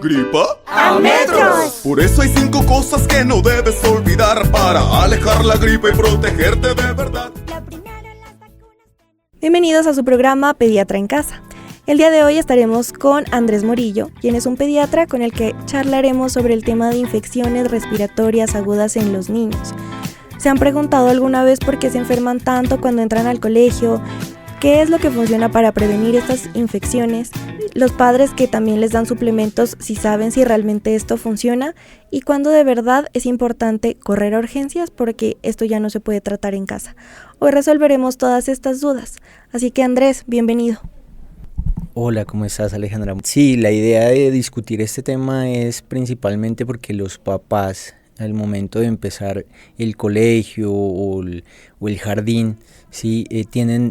¿Gripa? ¡A metros! Por eso hay 5 cosas que no debes olvidar para alejar la gripa y protegerte de verdad. Bienvenidos a su programa Pediatra en Casa. El día de hoy estaremos con Andrés Morillo, quien es un pediatra con el que charlaremos sobre el tema de infecciones respiratorias agudas en los niños. ¿Se han preguntado alguna vez por qué se enferman tanto cuando entran al colegio? ¿Qué es lo que funciona para prevenir estas infecciones? Los padres que también les dan suplementos, si saben si realmente esto funciona, y cuándo de verdad es importante correr a urgencias porque esto ya no se puede tratar en casa. Hoy resolveremos todas estas dudas. Así que Andrés, bienvenido. Hola, ¿cómo estás, Alejandra? Sí, la idea de discutir este tema es principalmente porque los papás, al momento de empezar el colegio o el jardín, sí,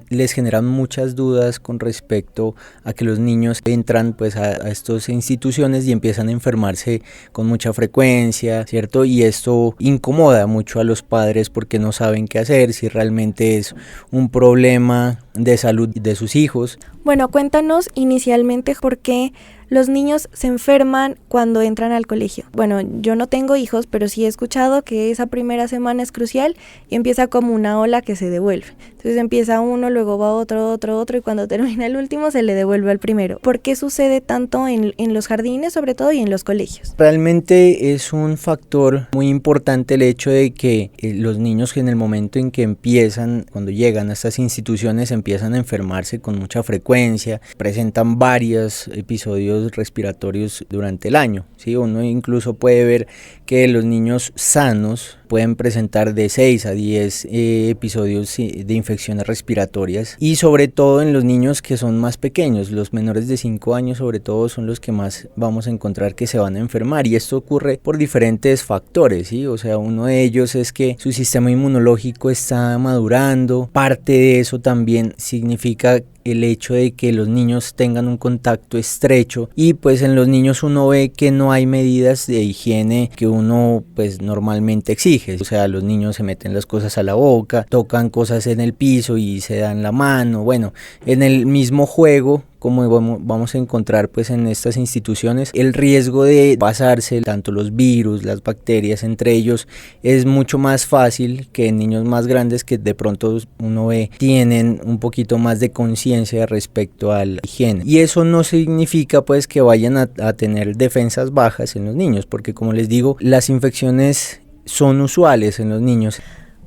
les generan muchas dudas con respecto a que los niños entran pues a estas instituciones y empiezan a enfermarse con mucha frecuencia, ¿cierto? Y esto incomoda mucho a los padres porque no saben qué hacer, si realmente es un problema de salud de sus hijos. Bueno, cuéntanos inicialmente por qué los niños se enferman cuando entran al colegio. Bueno, yo no tengo hijos, pero sí he escuchado que esa primera semana es crucial y empieza como una ola que se devuelve. Entonces empieza uno, luego va otro y cuando termina el último se le devuelve al primero. ¿Por qué sucede tanto en los jardines sobre todo y en los colegios? Realmente es un factor muy importante el hecho de que los niños en el momento en que empiezan, cuando llegan a estas instituciones, empiezan a enfermarse con mucha frecuencia, presentan varios episodios respiratorios durante el año, ¿sí? Uno incluso puede ver que los niños sanos pueden presentar de 6 a 10 episodios de infecciones respiratorias, y sobre todo en los niños que son más pequeños, los menores de 5 años sobre todo son los que más vamos a encontrar que se van a enfermar, y esto ocurre por diferentes factores, ¿sí? O sea, uno de ellos es que su sistema inmunológico está madurando, parte de eso también significa el hecho de que los niños tengan un contacto estrecho, y pues en los niños uno ve que no hay medidas de higiene que uno pues normalmente exige. O sea, los niños se meten las cosas a la boca, tocan cosas en el piso y se dan la mano. Bueno, en el mismo juego, como vamos a encontrar pues en estas instituciones, el riesgo de pasarse tanto los virus, las bacterias entre ellos es mucho más fácil que en niños más grandes que de pronto uno ve tienen un poquito más de conciencia respecto a la higiene. Y eso no significa pues que vayan a tener defensas bajas en los niños, porque como les digo, las infecciones son usuales en los niños.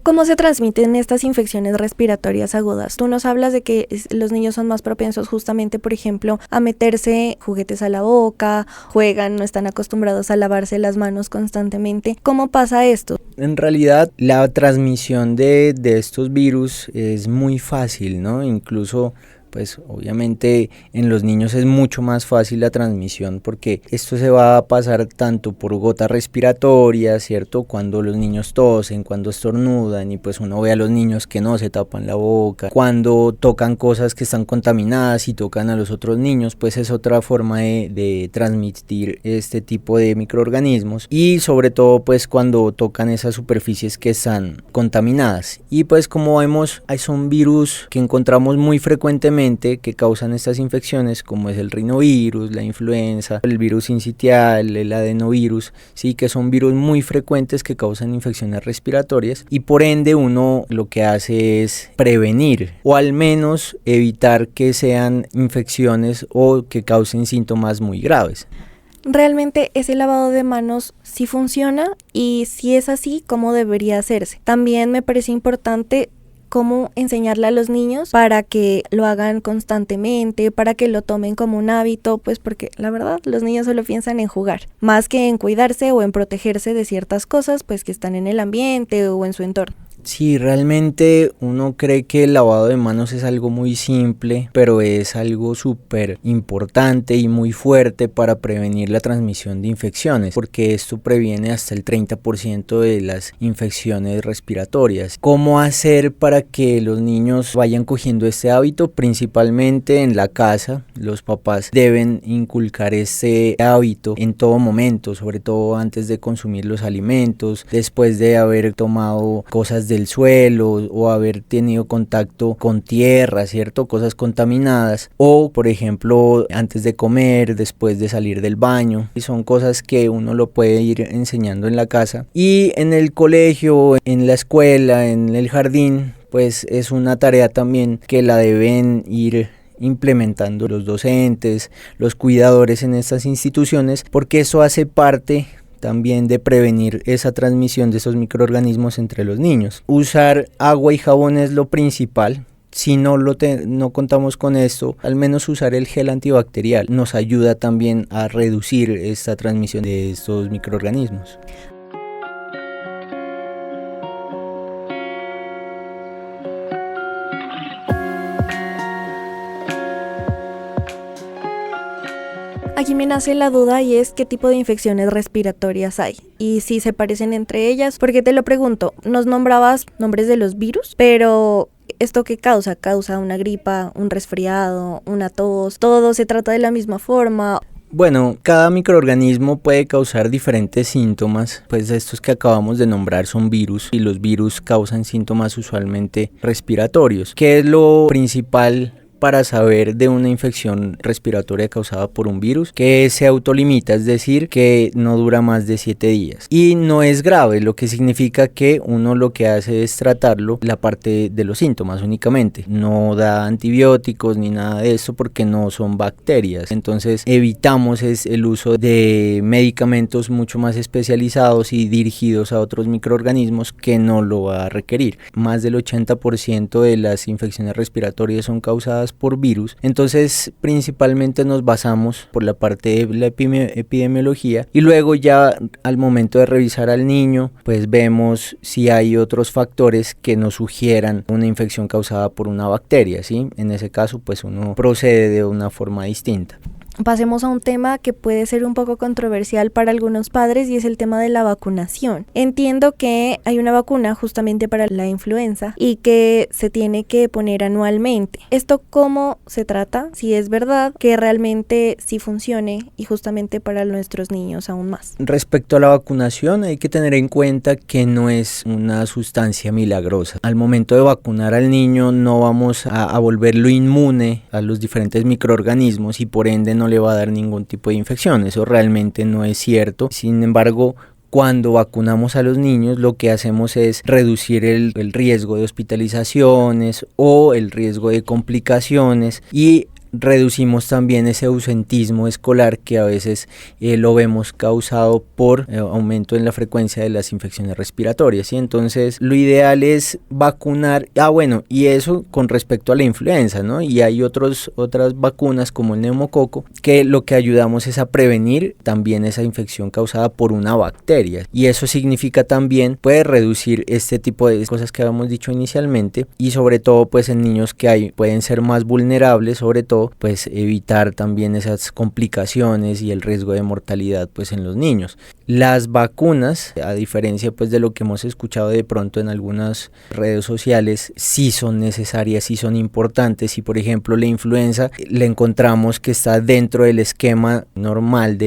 ¿Cómo se transmiten estas infecciones respiratorias agudas? Tú nos hablas de que los niños son más propensos justamente, por ejemplo, a meterse juguetes a la boca, juegan, no están acostumbrados a lavarse las manos constantemente. ¿Cómo pasa esto? En realidad, la transmisión de estos virus es muy fácil, ¿no? Incluso pues obviamente en los niños es mucho más fácil la transmisión porque esto se va a pasar tanto por gotas respiratorias, ¿cierto? Cuando los niños tosen, cuando estornudan, y pues uno ve a los niños que no se tapan la boca, cuando tocan cosas que están contaminadas y tocan a los otros niños, pues es otra forma de transmitir este tipo de microorganismos, y sobre todo pues cuando tocan esas superficies que están contaminadas. Y pues como vemos, son virus que encontramos muy frecuentemente que causan estas infecciones, como es el rinovirus, la influenza, el virus sincitial, el adenovirus, sí, que son virus muy frecuentes que causan infecciones respiratorias, y por ende uno lo que hace es prevenir o al menos evitar que sean infecciones o que causen síntomas muy graves. ¿Realmente ese lavado de manos sí funciona? Y si es así, ¿cómo debería hacerse? También me parece importante cómo enseñarle a los niños para que lo hagan constantemente, para que lo tomen como un hábito, pues porque la verdad los niños solo piensan en jugar, más que en cuidarse o en protegerse de ciertas cosas pues que están en el ambiente o en su entorno. Sí, realmente uno cree que el lavado de manos es algo muy simple, pero es algo súper importante y muy fuerte para prevenir la transmisión de infecciones, porque esto previene hasta el 30% de las infecciones respiratorias. ¿Cómo hacer para que los niños vayan cogiendo este hábito? Principalmente en la casa, los papás deben inculcar este hábito en todo momento, sobre todo antes de consumir los alimentos, después de haber tomado cosas del suelo o haber tenido contacto con tierra, ¿cierto? Cosas contaminadas, o por ejemplo antes de comer, después de salir del baño, y son cosas que uno lo puede ir enseñando en la casa, y en el colegio, en la escuela, en el jardín, pues es una tarea también que la deben ir implementando los docentes, los cuidadores en estas instituciones, porque eso hace parte también de prevenir esa transmisión de esos microorganismos entre los niños. Usar agua y jabón es lo principal. Si no contamos con esto, al menos usar el gel antibacterial nos ayuda también a reducir esta transmisión de estos microorganismos. Aquí me nace la duda y es qué tipo de infecciones respiratorias hay y si se parecen entre ellas. Porque te lo pregunto, nos nombrabas nombres de los virus, pero ¿esto qué causa? ¿Causa una gripa, un resfriado, una tos? ¿Todo se trata de la misma forma? Bueno, cada microorganismo puede causar diferentes síntomas, pues estos que acabamos de nombrar son virus y los virus causan síntomas usualmente respiratorios. ¿Qué es lo principal para saber de una infección respiratoria causada por un virus? Que se autolimita, es decir, que no dura más de 7 días y no es grave, lo que significa que uno lo que hace es tratarlo la parte de los síntomas únicamente, no da antibióticos ni nada de eso porque no son bacterias, entonces evitamos el uso de medicamentos mucho más especializados y dirigidos a otros microorganismos que no lo va a requerir. Más del 80% de las infecciones respiratorias son causadas por virus, entonces principalmente nos basamos por la parte de la epidemiología y luego ya al momento de revisar al niño pues vemos si hay otros factores que nos sugieran una infección causada por una bacteria, ¿sí? En ese caso pues uno procede de una forma distinta. Pasemos a un tema que puede ser un poco controversial para algunos padres y es el tema de la vacunación. Entiendo que hay una vacuna justamente para la influenza y que se tiene que poner anualmente. ¿Esto cómo se trata? Si es verdad que realmente sí funcione y justamente para nuestros niños aún más. Respecto a la vacunación hay que tener en cuenta que no es una sustancia milagrosa. Al momento de vacunar al niño no vamos a volverlo inmune a los diferentes microorganismos y por ende no le va a dar ningún tipo de infección. Eso realmente no es cierto. Sin embargo, cuando vacunamos a los niños lo que hacemos es reducir el riesgo de hospitalizaciones o el riesgo de complicaciones y reducimos también ese ausentismo escolar que a veces lo vemos causado por aumento en la frecuencia de las infecciones respiratorias, ¿sí? Entonces lo ideal es vacunar, y eso con respecto a la influenza, ¿no? Y hay otras vacunas como el neumococo que lo que ayudamos es a prevenir también esa infección causada por una bacteria y eso significa también puede reducir este tipo de cosas que habíamos dicho inicialmente y sobre todo pues en niños que pueden ser más vulnerables, sobre todo pues evitar también esas complicaciones y el riesgo de mortalidad pues en los niños. Las vacunas, a diferencia pues de lo que hemos escuchado de pronto en algunas redes sociales, sí son necesarias, sí son importantes. Y por ejemplo la influenza le encontramos que está dentro del esquema normal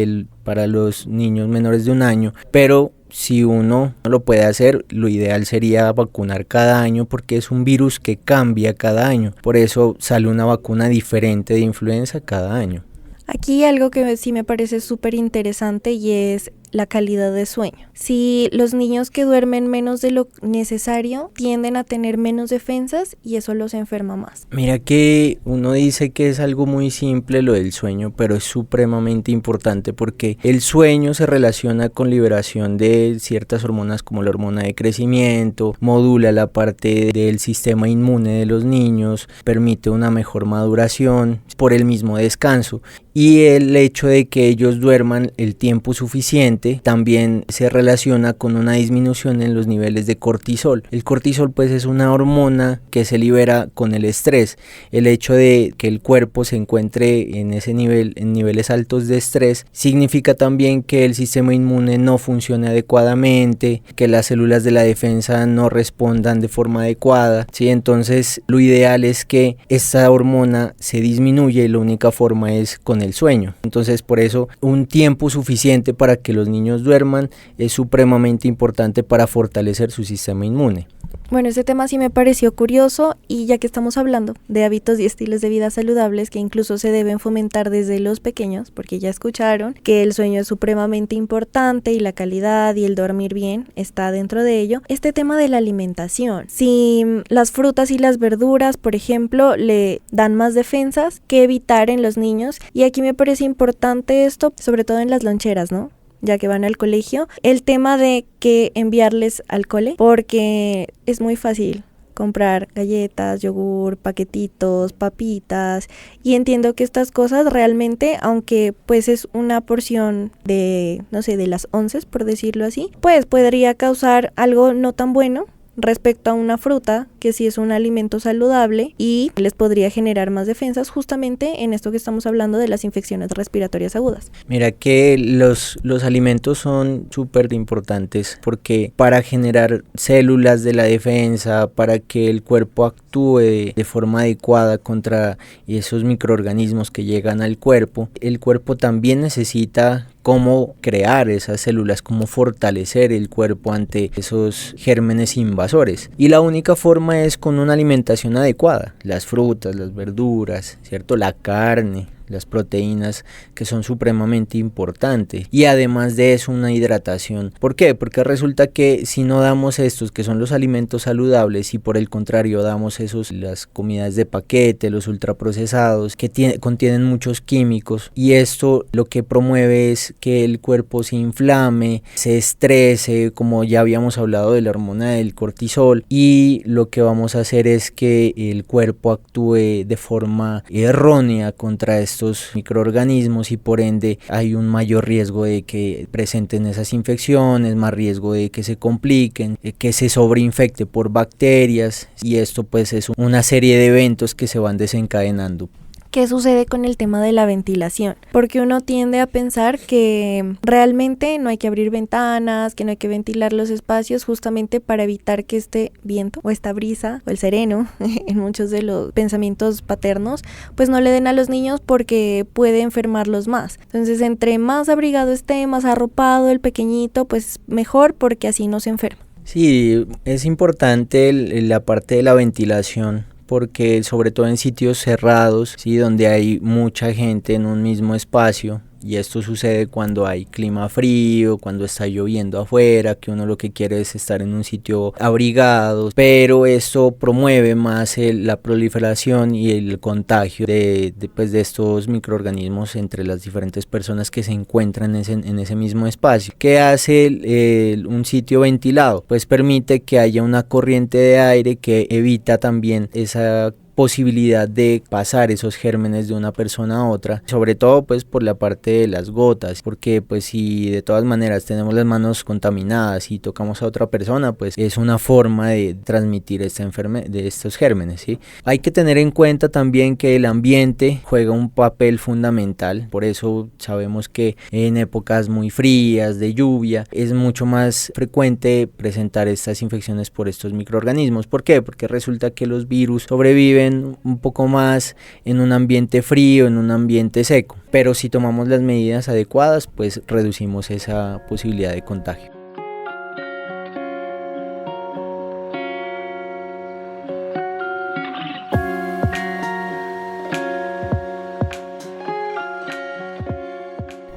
para los niños menores de 1 año, pero si uno no lo puede hacer, lo ideal sería vacunar cada año porque es un virus que cambia cada año. Por eso sale una vacuna diferente de influenza cada año. Aquí algo que sí me parece súper interesante y es la calidad de sueño. Si los niños que duermen menos de lo necesario tienden a tener menos defensas y eso los enferma más. Mira que uno dice que es algo muy simple lo del sueño, pero es supremamente importante porque el sueño se relaciona con liberación de ciertas hormonas como la hormona de crecimiento, modula la parte del sistema inmune de los niños, permite una mejor maduración por el mismo descanso y el hecho de que ellos duerman el tiempo suficiente también se relaciona con una disminución en los niveles de cortisol. El cortisol pues es una hormona que se libera con el estrés. El hecho de que el cuerpo se encuentre en ese nivel, en niveles altos de estrés, significa también que el sistema inmune no funcione adecuadamente, que las células de la defensa no respondan de forma adecuada, ¿sí? Entonces lo ideal es que esta hormona se disminuya y la única forma es con el sueño. Entonces por eso un tiempo suficiente para que los niños duerman es supremamente importante para fortalecer su sistema inmune. Bueno, este tema sí me pareció curioso y ya que estamos hablando de hábitos y estilos de vida saludables que incluso se deben fomentar desde los pequeños, porque ya escucharon que el sueño es supremamente importante y la calidad y el dormir bien está dentro de ello, este tema de la alimentación. Si las frutas y las verduras, por ejemplo, le dan más defensas, ¿qué evitar en los niños? Y aquí me parece importante esto, sobre todo en las loncheras, ¿no? Ya que van al colegio, el tema de que enviarles al cole, porque es muy fácil comprar galletas, yogur, paquetitos, papitas, y entiendo que estas cosas realmente, aunque pues es una porción de, no sé, de las 11, por decirlo así, pues podría causar algo no tan bueno respecto a una fruta que sí es un alimento saludable y les podría generar más defensas justamente en esto que estamos hablando de las infecciones respiratorias agudas. Mira que los alimentos son súper importantes porque para generar células de la defensa, para que el cuerpo actúe de forma adecuada contra esos microorganismos que llegan al cuerpo, el cuerpo también necesita cómo crear esas células, cómo fortalecer el cuerpo ante esos gérmenes invasores. Y la única forma es con una alimentación adecuada, las frutas, las verduras, ¿cierto? La carne, las proteínas que son supremamente importantes y además de eso una hidratación. ¿Por qué? Porque resulta que si no damos estos que son los alimentos saludables y por el contrario damos las comidas de paquete, los ultraprocesados que contienen muchos químicos, y esto lo que promueve es que el cuerpo se inflame, se estrese, como ya habíamos hablado de la hormona del cortisol, y lo que vamos a hacer es que el cuerpo actúe de forma errónea contra estos microorganismos y por ende hay un mayor riesgo de que presenten esas infecciones, más riesgo de que se compliquen, que se sobreinfecte por bacterias, y esto pues es una serie de eventos que se van desencadenando. ¿Qué sucede con el tema de la ventilación? Porque uno tiende a pensar que realmente no hay que abrir ventanas, que no hay que ventilar los espacios justamente para evitar que este viento o esta brisa o el sereno en muchos de los pensamientos paternos pues no le den a los niños porque puede enfermarlos más. Entonces entre más abrigado esté, más arropado el pequeñito, pues mejor porque así no se enferma. Sí, es importante la parte de la ventilación, porque sobre todo en sitios cerrados, ¿sí? Donde hay mucha gente en un mismo espacio, y esto sucede cuando hay clima frío, cuando está lloviendo afuera, que uno lo que quiere es estar en un sitio abrigado, pero esto promueve más la proliferación y el contagio de estos microorganismos entre las diferentes personas que se encuentran en ese mismo espacio. ¿Qué hace un sitio ventilado? Pues permite que haya una corriente de aire que evita también esa posibilidad de pasar esos gérmenes de una persona a otra, sobre todo pues por la parte de las gotas, porque pues si de todas maneras tenemos las manos contaminadas y tocamos a otra persona, pues es una forma de transmitir de estos gérmenes, ¿sí? Hay que tener en cuenta también que el ambiente juega un papel fundamental, por eso sabemos que en épocas muy frías, de lluvia, es mucho más frecuente presentar estas infecciones por estos microorganismos. ¿Por qué? Porque resulta que los virus sobreviven un poco más en un ambiente frío, en un ambiente seco, pero si tomamos las medidas adecuadas pues reducimos esa posibilidad de contagio.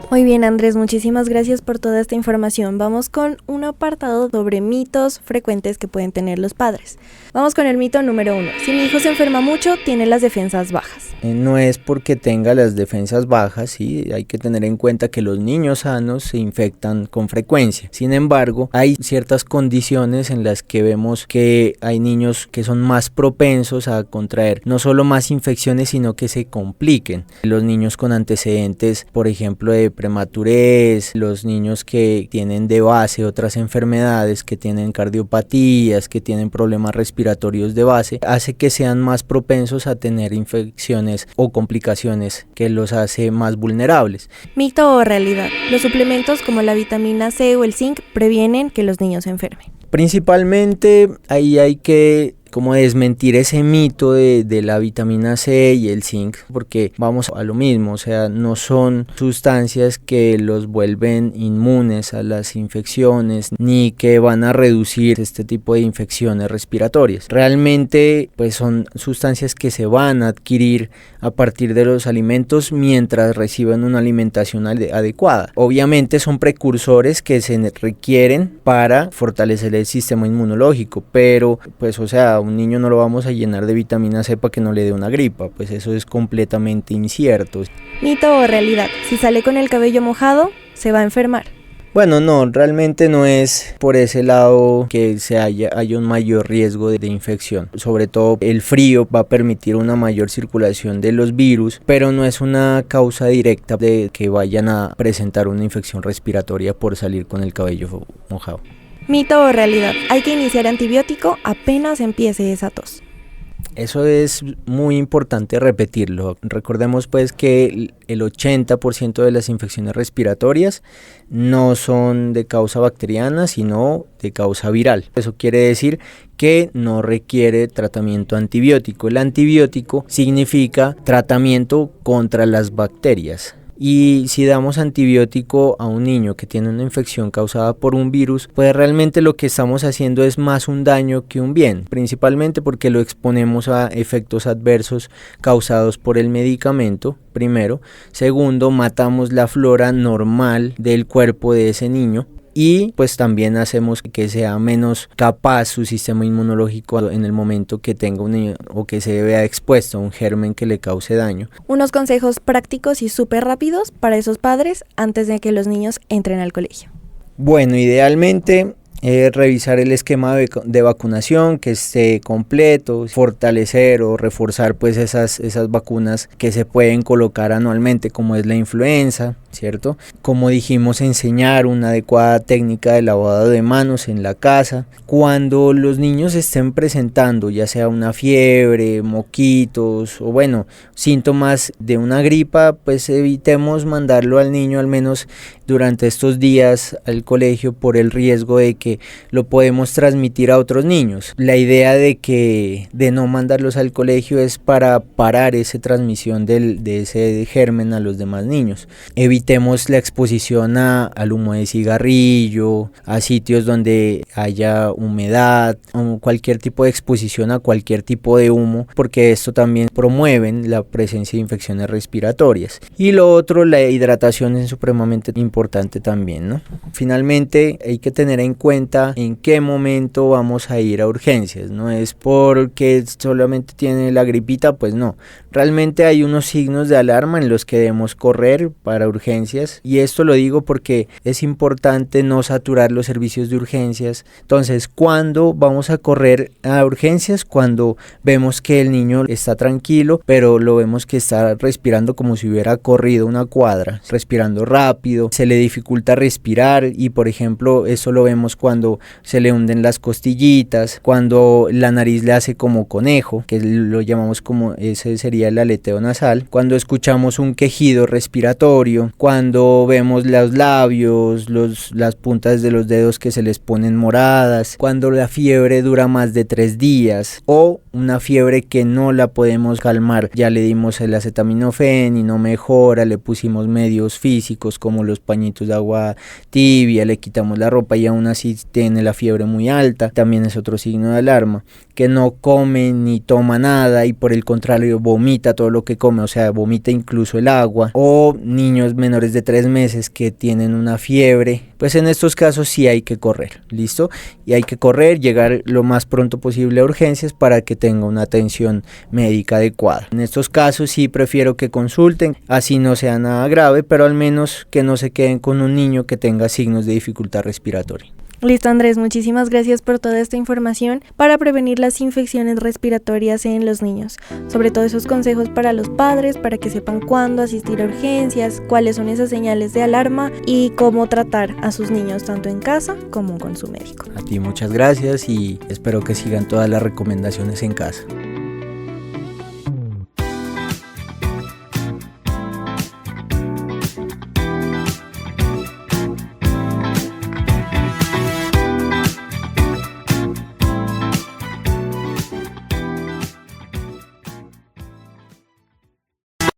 Muy bien, Andrés, muchísimas gracias por toda esta información. Vamos con un apartado sobre mitos frecuentes que pueden tener los padres. Vamos con el mito número 1. Si mi hijo se enferma mucho, tiene las defensas bajas. No es porque tenga las defensas bajas, ¿sí? Hay que tener en cuenta que los niños sanos se infectan con frecuencia. Sin embargo, hay ciertas condiciones en las que vemos que hay niños que son más propensos a contraer no solo más infecciones, sino que se compliquen. Los niños con antecedentes, por ejemplo, de prematurez, los niños que tienen de base otras enfermedades, que tienen cardiopatías, que tienen problemas respiratorios de base, hace que sean más propensos a tener infecciones o complicaciones que los hace más vulnerables. ¿Mito o realidad? Los suplementos como la vitamina C o el zinc previenen que los niños se enfermen. Principalmente ahí hay que como desmentir ese mito de la vitamina C y el zinc, porque vamos a lo mismo, o sea, no son sustancias que los vuelven inmunes a las infecciones ni que van a reducir este tipo de infecciones respiratorias. Realmente pues son sustancias que se van a adquirir a partir de los alimentos mientras reciben una alimentación adecuada. Obviamente son precursores que se requieren para fortalecer el sistema inmunológico, pero pues o sea, a un niño no lo vamos a llenar de vitamina C para que no le dé una gripa, pues eso es completamente incierto. ¿Mito o realidad? Si sale con el cabello mojado, se va a enfermar. Bueno, no, realmente no es por ese lado que haya un mayor riesgo de infección. Sobre todo el frío va a permitir una mayor circulación de los virus, pero no es una causa directa de que vayan a presentar una infección respiratoria por salir con el cabello mojado. ¿Mito o realidad? Hay que iniciar antibiótico apenas empiece esa tos. Eso es muy importante repetirlo. Recordemos pues que el 80% de las infecciones respiratorias no son de causa bacteriana, sino de causa viral. Eso quiere decir que no requiere tratamiento antibiótico. El antibiótico significa tratamiento contra las bacterias. Y si damos antibiótico a un niño que tiene una infección causada por un virus, pues realmente lo que estamos haciendo es más un daño que un bien, principalmente porque lo exponemos a efectos adversos causados por el medicamento, primero. Segundo, matamos la flora normal del cuerpo de ese niño. Y pues también hacemos que sea menos capaz su sistema inmunológico en el momento que tenga un niño o que se vea expuesto a un germen que le cause daño. Unos consejos prácticos y súper rápidos para esos padres antes de que los niños entren al colegio. Bueno, idealmente revisar el esquema de vacunación que esté completo, fortalecer o reforzar pues esas vacunas que se pueden colocar anualmente, como es la influenza, ¿cierto? Como dijimos, enseñar una adecuada técnica de lavado de manos en la casa. Cuando los niños estén presentando ya sea una fiebre, moquitos o bueno, síntomas de una gripa, pues evitemos mandarlo al niño al menos durante estos días al colegio por el riesgo de que lo podemos transmitir a otros niños. La idea de no mandarlos al colegio es para parar esa transmisión de ese germen a los demás niños. Evitemos la exposición al humo de cigarrillo, a sitios donde haya humedad o cualquier tipo de exposición a cualquier tipo de humo, porque esto también promueven la presencia de infecciones respiratorias. Y lo otro, la hidratación es supremamente importante también, ¿no? Finalmente hay que tener en cuenta en qué momento vamos a ir a urgencias. No es porque solamente tiene la gripita, pues no. Realmente hay unos signos de alarma en los que debemos correr para urgencias, y esto lo digo porque es importante no saturar los servicios de urgencias. Entonces, ¿cuándo vamos a correr a urgencias? Cuando vemos que el niño está tranquilo, pero lo vemos que está respirando como si hubiera corrido una cuadra, respirando rápido, se le dificulta respirar, y por ejemplo eso lo vemos cuando se le hunden las costillitas, cuando la nariz le hace como conejo, que lo llamamos como, ese sería el aleteo nasal, cuando escuchamos un quejido respiratorio, cuando vemos los labios, las puntas de los dedos que se les ponen moradas, cuando la fiebre dura más de 3 días o una fiebre que no la podemos calmar. Ya le dimos el acetaminofén y no mejora, le pusimos medios físicos como los pañitos de agua tibia, le quitamos la ropa y aún así tiene la fiebre muy alta. También es otro signo de alarma. Que no come ni toma nada y por el contrario vomita todo lo que come, o sea, vomita incluso el agua. O niños menores de 3 meses que tienen una fiebre, pues en estos casos sí hay que correr, ¿listo? Y hay que correr, llegar lo más pronto posible a urgencias para que tenga una atención médica adecuada. En estos casos sí prefiero que consulten, así no sea nada grave, pero al menos que no se queden con un niño que tenga signos de dificultad respiratoria. Listo, Andrés, muchísimas gracias por toda esta información para prevenir las infecciones respiratorias en los niños. Sobre todo esos consejos para los padres, para que sepan cuándo asistir a urgencias, cuáles son esas señales de alarma y cómo tratar a sus niños tanto en casa como con su médico. A ti muchas gracias y espero que sigan todas las recomendaciones en casa.